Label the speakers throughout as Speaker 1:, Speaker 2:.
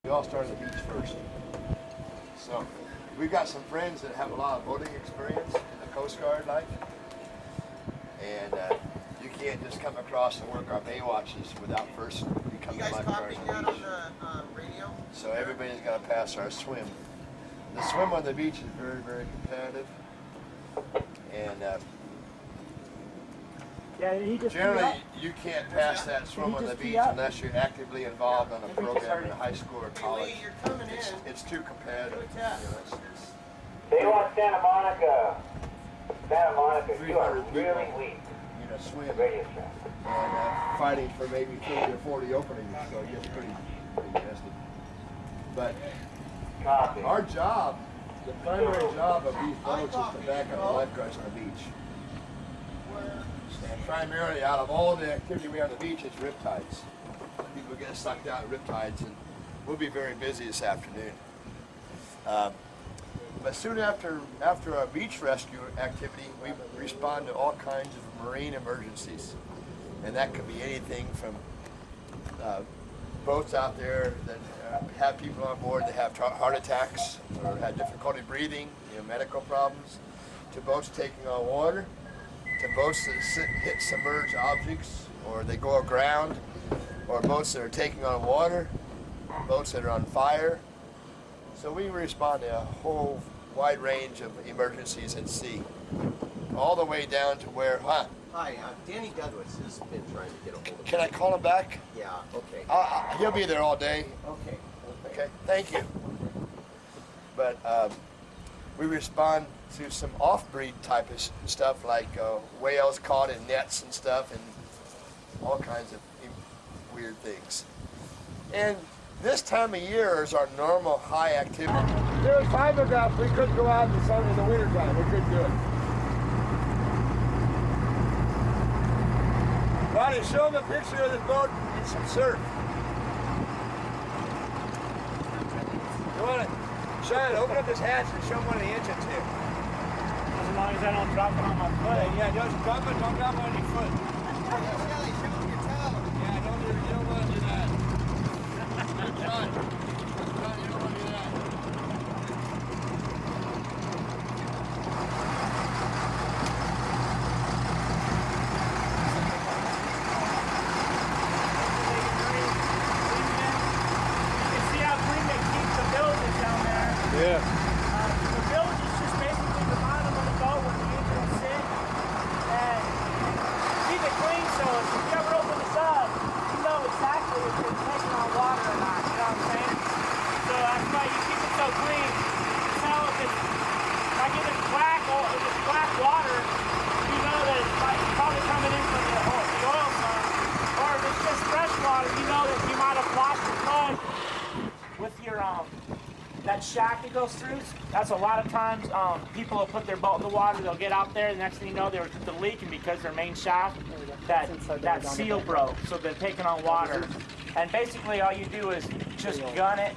Speaker 1: We all start at the beach first. So we've got some friends that have a lot of boating experience in the Coast Guard life. And you can't just come across and work our bay watches without first becoming lifeguards on the beach. You guys copying that on the radio? So everybody's got to pass our swim. The swim on the beach is very, very competitive. And generally, you can't pass that swim on the beach unless you're actively involved on a program in a high school or college. It's too competitive.
Speaker 2: Baywatch Santa Monica. Santa Monica, you are really weak.
Speaker 1: You know, swim and fighting for maybe 30 or 40 openings, so it gets pretty tested. But our job, the primary job of these boats is to back up the lifeguards on the beach. And primarily out of all the activity we have on the beach, it's riptides. People get sucked out in riptides, and we'll be very busy this afternoon. But soon after our beach rescue activity, we respond to all kinds of marine emergencies. And that could be anything from boats out there that have people on board that have heart attacks or had difficulty breathing, medical problems, to boats taking on water, to boats that hit submerged objects, or they go aground, or boats that are taking on water, boats that are on fire. So we respond to a whole wide range of emergencies at sea, all the way down to where,
Speaker 3: Hi, Danny Douglas has been trying to get a hold of you.
Speaker 1: Can I call him back?
Speaker 3: Yeah, okay.
Speaker 1: He'll be there all day.
Speaker 3: Okay,
Speaker 1: thank you. But we respond to some off-breed type of stuff, like whales caught in nets and stuff, and all kinds of weird things. And this time of year is our normal high activity. There was fiberglass, we couldn't go out in the sun in the wintertime, we couldn't do it. Buddy, show them a picture of this boat and some surf. You want to, Sean, open up this hatch and show them one of the engines here.
Speaker 4: As long as I don't drop it on my foot.
Speaker 1: Yeah, don't drop it on your foot.
Speaker 3: Shelly, show them your toe.
Speaker 1: Yeah, you don't want to do that. John, you don't want to do that.
Speaker 4: Yeah. The bilge is just basically the bottom of the boat where the engine sits, and keep it clean so if you ever open this up, you know exactly if it's taking on water or not, you know what I'm saying? So that's why you keep it so clean. You tell if it's like if it's black water, you know that it's probably coming in from the oil pump. Or if it's just fresh water, you know that you might have lost your plug with your that shack that goes through. That's a lot of times people will put their boat in the water, they'll get out there, the next thing you know they're leaking because their main shaft, that seal broke, so they're taking on water. And basically all you do is just gun it,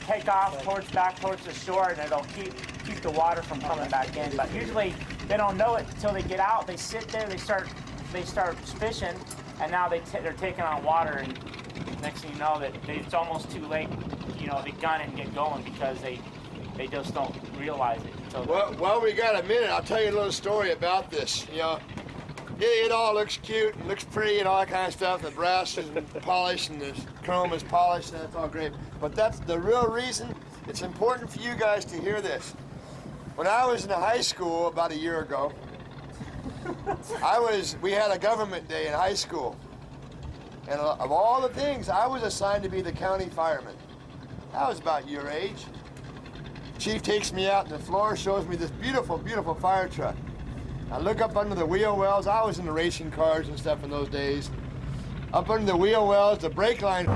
Speaker 4: take off back towards the shore, and it'll keep the water from coming back in. But usually they don't know it until they get out, they sit there, they start fishing, and now they're taking on water, and next thing you know that it's almost too late, to gun and get going because they just don't realize it. So
Speaker 1: well, we got a minute. I'll tell you a little story about this. It all looks cute and looks pretty and all that kind of stuff. The brass is polished and the chrome is polished, and that's all great. But that's the real reason. It's important for you guys to hear this. When I was in high school about a year ago, we had a government day in high school. And of all the things, I was assigned to be the county fireman. I was about your age. Chief takes me out on the floor, shows me this beautiful, beautiful fire truck. I look up under the wheel wells. I was in the racing cars and stuff in those days. Up under the wheel wells, the brake line.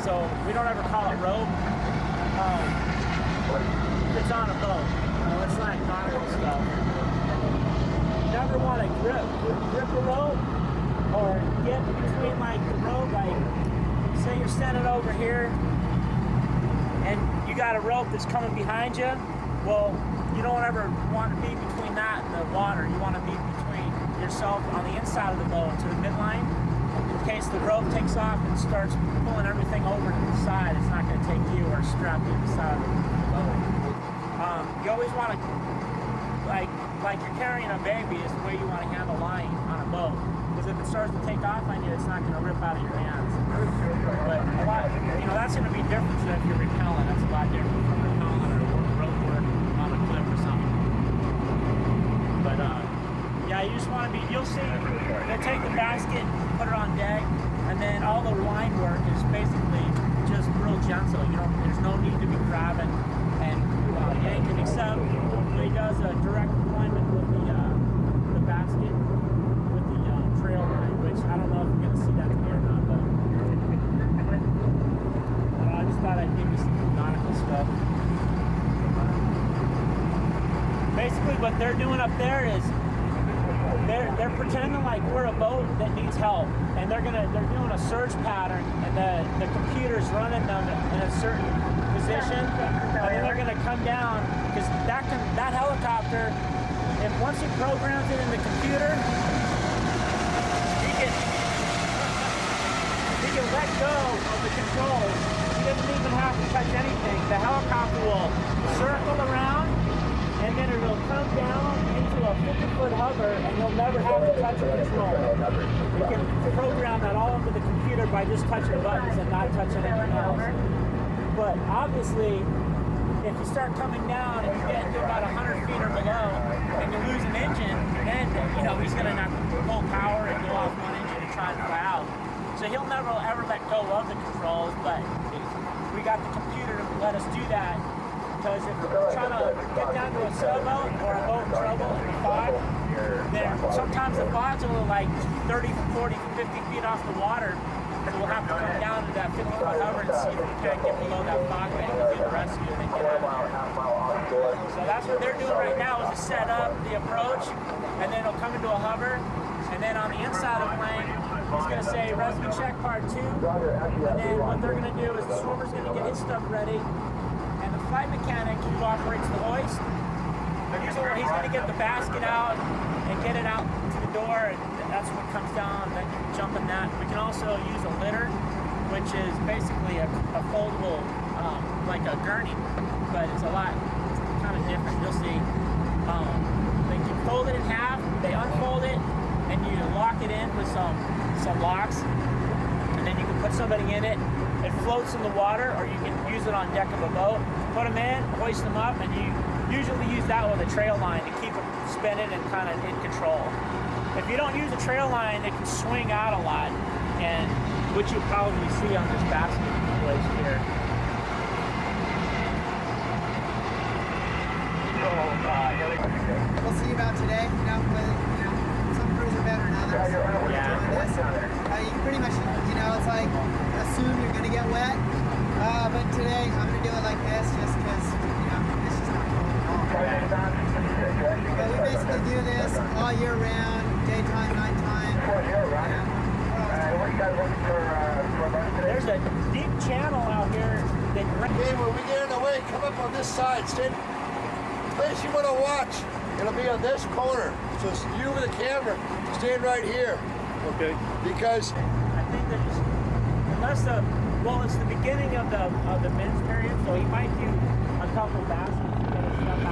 Speaker 4: so we don't ever call it rope. It's on a boat. It's like nautical stuff. You never want to grip a rope or get between like the rope. Like, say you're standing over here and you got a rope that's coming behind you. Well, you don't ever want to be between that and the water. You want to be between yourself on the inside of the boat to the midline. In case the rope takes off and starts pulling everything over to the side, it's not going to take you or strap you to the side of the boat. You always want to, like you're carrying a baby is the way you want to handle line on a boat. Because if it starts to take off on you, it's not going to rip out of your hands. But a lot, that's going to be different than if you're repelling. That's a lot different from repelling or rope work on a cliff or something. But yeah, you just want to be. You'll see. They take the basket, put it on deck, and then all the line work is basically just real gentle. There's no need to be grabbing and yanking, except when he does a direct deployment with the basket with the trail line, which I don't know if you're going to see that today or not, but I just thought I'd give you some nautical stuff. Basically, what they're doing up there is they're pretending like we're a boat that needs help, and they're doing a surge pattern, and the computer's running them in a certain position, and then they're going to come down because that helicopter, if once he programs it in the computer, he can let go of the controls. He doesn't even have to touch anything. The helicopter will circle around, and then it'll come down into a 50-foot hover, and you'll never have to touch a control. You can program that all into the computer by just touching buttons and not touching anything else. But obviously, if you start coming down and you get to about 100 feet or below, and you lose an engine, then he's going to have to pull power and go off one engine and try to fly out. So he'll never ever let go of the controls, but we got the computer to let us do that. Because if we're trying to get down to a sailboat or a boat in trouble in the fog, then sometimes the fog's only like 30, 40, 50 feet off the water. So we'll have to come down to that 50-foot hover and see if we can't get below that fog bank and do the rescue and then get out. So that's what they're doing right now is to set up the approach, and then it'll come into a hover, and then on the inside of the plane, it's going to say rescue check part 2, and then what they're going to do is the swimmer's going to get his stuff ready, and the flight mechanic who operates the hoist, he's going to get the basket out and get it out to the door, and that's what comes down, then you can jump in that. We can also use a litter, which is basically a foldable, like a gurney, but it's kind of different. You'll see. They can fold it in half, they unfold it, and you lock it in with some locks, and then you can put somebody in it. It floats in the water, or you can use it on deck of a boat. Put them in, hoist them up, and you usually use that with a trail line to keep them spinning and kind of in control. If you don't use a trail line, it can swing out a lot, and which you'll probably see on this basket place here.
Speaker 5: We'll see about today, some crews are better than others. You pretty much, it's like, assume you're going to get wet, but today I'm going to do it like this just because, it's just not cold at all. But we basically do this all year round, daytime, nighttime.
Speaker 4: There's a deep channel out here that...
Speaker 1: Okay, when we get in the way, come up on this side. The place you want to watch, it'll be on this corner. So you with the camera, stand right here. Okay. Because
Speaker 4: I think that unless it's the beginning of the men's period, so he might do a couple baskets.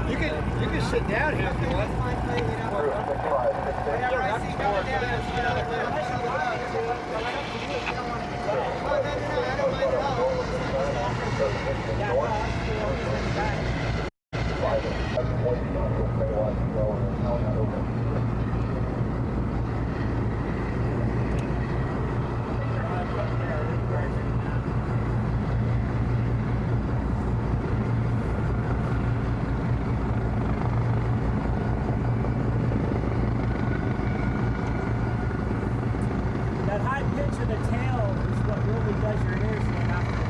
Speaker 1: you can sit down here if you want.
Speaker 4: That high pitch of the tail is what really does your ears stand out.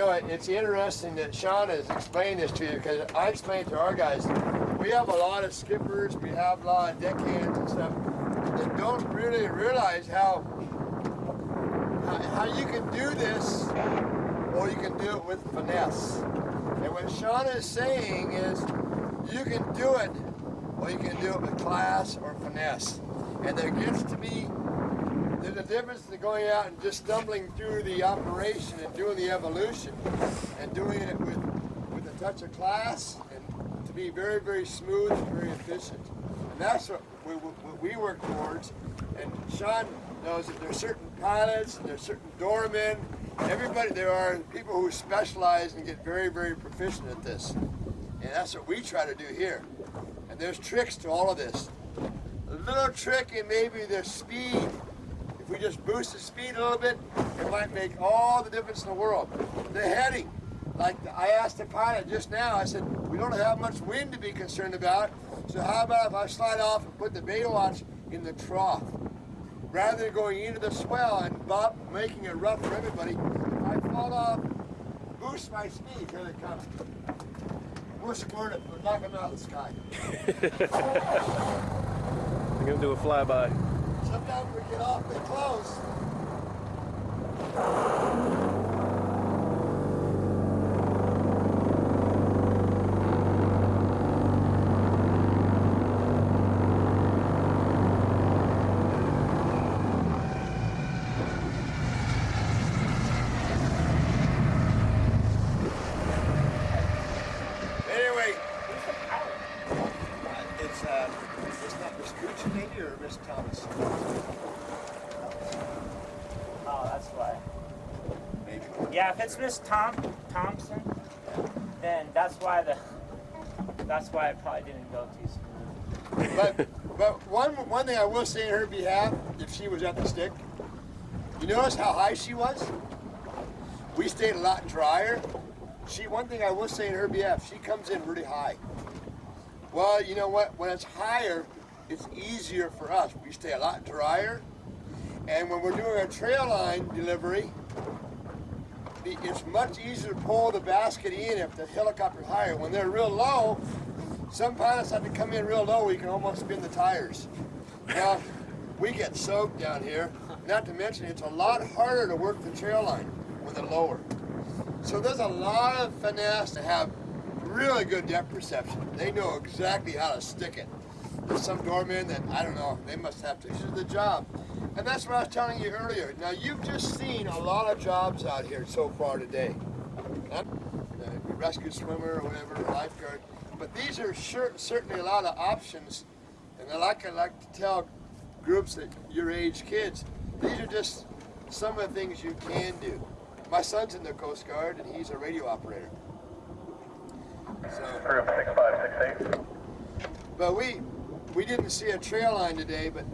Speaker 1: know, it's interesting that Sean has explained this to you, because I explained to our guys, we have a lot of skippers, we have a lot of deckhands and stuff that don't really realize how you can do this, or you can do it with finesse. And what Sean is saying is, you can do it, or you can do it with class or finesse. And there gets to be, there's a difference in going out and just stumbling through the operation and doing the evolution, and doing it with a touch of class, and to be very, very smooth and very efficient. And that's what we work towards. And Sean knows that there's certain pilots, and there's certain doormen, everybody, there are people who specialize and get very, very proficient at this. And that's what we try to do here. And there's tricks to all of this. A little trick in maybe the speed. If we just boost the speed a little bit, it might make all the difference in the world. The heading, like I asked the pilot just now, I said, we don't have much wind to be concerned about, so how about if I slide off and put the beta watch in the trough? Rather than going into the swell and making it rough for everybody, if I fall off, boost my speed, here they come. We'll squirt it, we'll knock them out of the sky.
Speaker 6: I'm gonna do a flyby.
Speaker 1: Sometimes we get awfully close. Anyway, it's not Miss Gucci maybe, or Miss Thomas?
Speaker 4: Oh, that's why.
Speaker 1: Maybe.
Speaker 4: Yeah, if it's Miss Thompson, then that's why it probably didn't go too smooth.
Speaker 1: But one thing I will say in her behalf, if she was at the stick, you notice how high she was? We stayed a lot drier. One thing I will say in her behalf, she comes in really high. Well, you know what? When it's higher, it's easier for us. We stay a lot drier. And when we're doing a trail line delivery, it's much easier to pull the basket in if the helicopter's higher. When they're real low, some pilots have to come in real low where you can almost spin the tires. Now, we get soaked down here. Not to mention, it's a lot harder to work the trail line when they're lower. So there's a lot of finesse to have really good depth perception. They know exactly how to stick it. There's some doormen that, I don't know, they must have to, this is the job. And that's what I was telling you earlier. Now, you've just seen a lot of jobs out here so far today. Rescue swimmer or whatever, lifeguard. But these are certainly a lot of options. And I like to tell groups that your age kids, these are just some of the things you can do. My son's in the Coast Guard, and he's a radio operator. So,
Speaker 2: Group 6568.
Speaker 1: but we didn't see a trail line today, but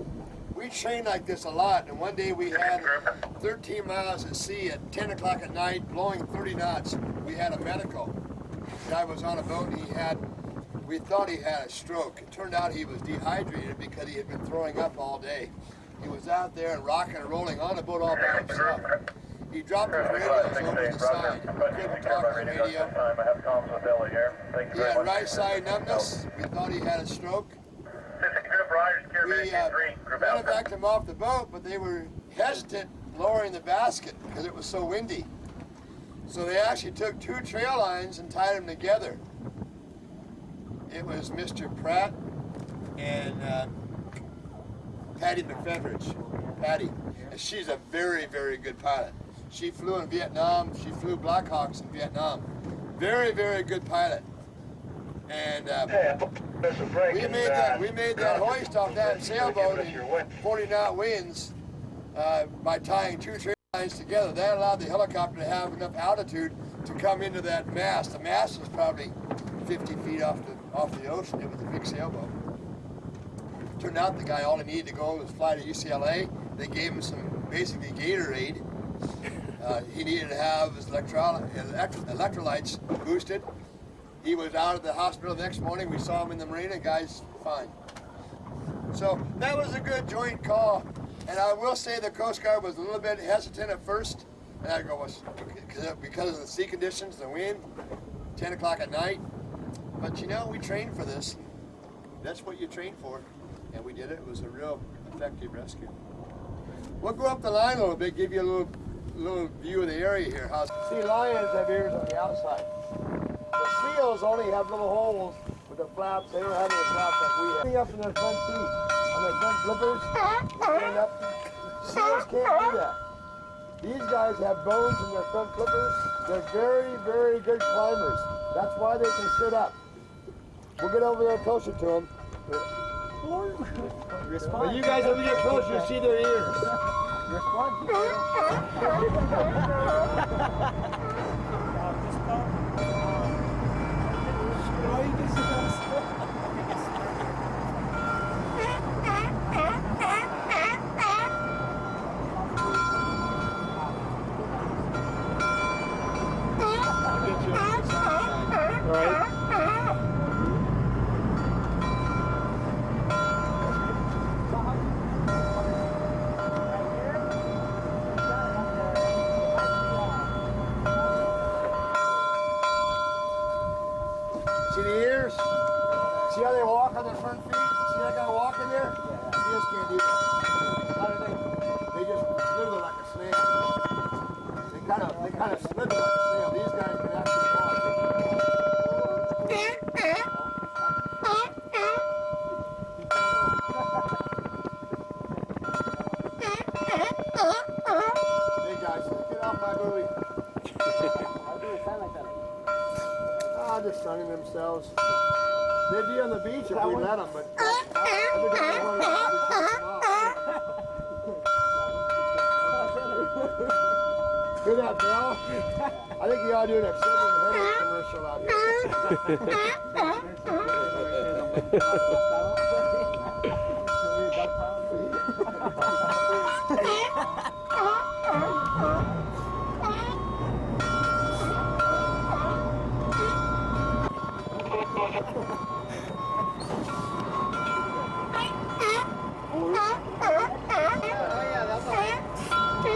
Speaker 1: we train like this a lot. And one day we had 13 miles at sea at 10 o'clock at night, blowing 30 knots. We had a medical. The guy was on a boat, and we thought he had a stroke. It turned out he was dehydrated because he had been throwing up all day. He was out there and rocking and rolling on the boat all by himself. He dropped his radios over the side. Couldn't talk on the radio.
Speaker 2: I have comms with Billy here. Thank
Speaker 1: He
Speaker 2: you very
Speaker 1: had
Speaker 2: much.
Speaker 1: right side numbness. We thought he had a stroke.
Speaker 2: Group Rogers,
Speaker 1: We medevacked him off the boat, but they were hesitant lowering the basket because it was so windy. So they actually took two trail lines and tied them together. It was Mr. Pratt and Patty McFedridge. Patty. And she's a very, very good pilot. She flew in Vietnam. She flew Blackhawks in Vietnam. Very, very good pilot. And we made that hoist off that sailboat in 40 knot winds by tying two trail lines together. That allowed the helicopter to have enough altitude to come into that mast. The mast was probably 50 feet off the ocean. It was a big sailboat. Turned out the guy, all he needed to go was fly to UCLA. They gave him some basically Gatorade. He needed to have his electrolytes boosted. He was out of the hospital the next morning. We saw him in the marina. Guy's fine. So that was a good joint call. And I will say the Coast Guard was a little bit hesitant at first And I go, well, because of the sea conditions, the wind, 10 o'clock at night. But you know, we trained for this. That's what you train for. And we did it. It was a real effective rescue. We'll go up the line a little bit, give you a little view of the area here. See, lions have ears on the outside. The seals only have little holes with the flaps. They don't have any flaps like we have. Up in their front feet, on their front flippers, they stand up. Seals can't do that. These guys have bones in their front flippers. They're very, very good climbers. That's why they can sit up. We'll get over there closer to them. But you guys, as we get closer, you see their ears. See the ears? See how they walk on their front feet? See that guy walking there? Seals can't do that. How do they? They just slither like a snail. They kind of slither like a snail. These guys can actually walk. Hey guys, get off my buoy. Just sunning themselves. They'd be on the beach if we let them, but every time they want to hear that bell? I think you ought to do an extended headache commercial out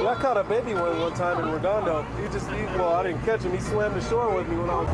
Speaker 6: I caught a baby one time in Redondo. Well, I didn't catch him. He swam the shore with me when I was...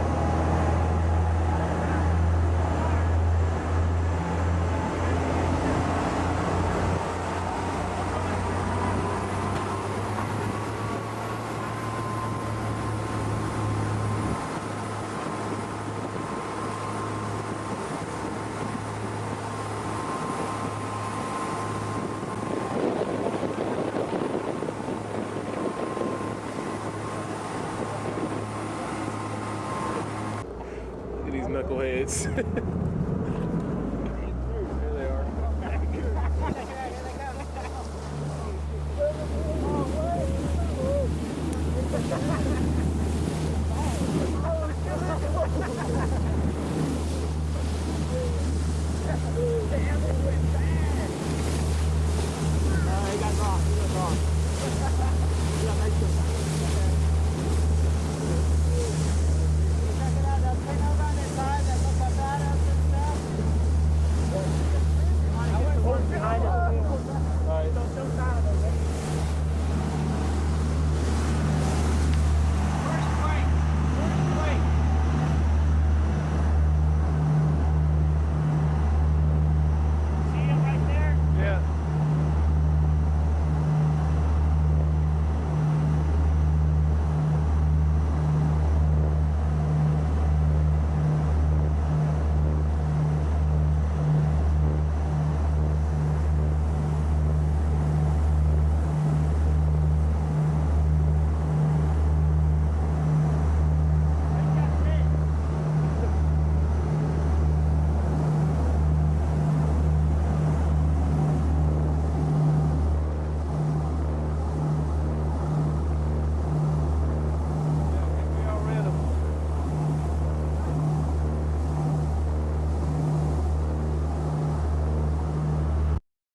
Speaker 6: These knuckleheads.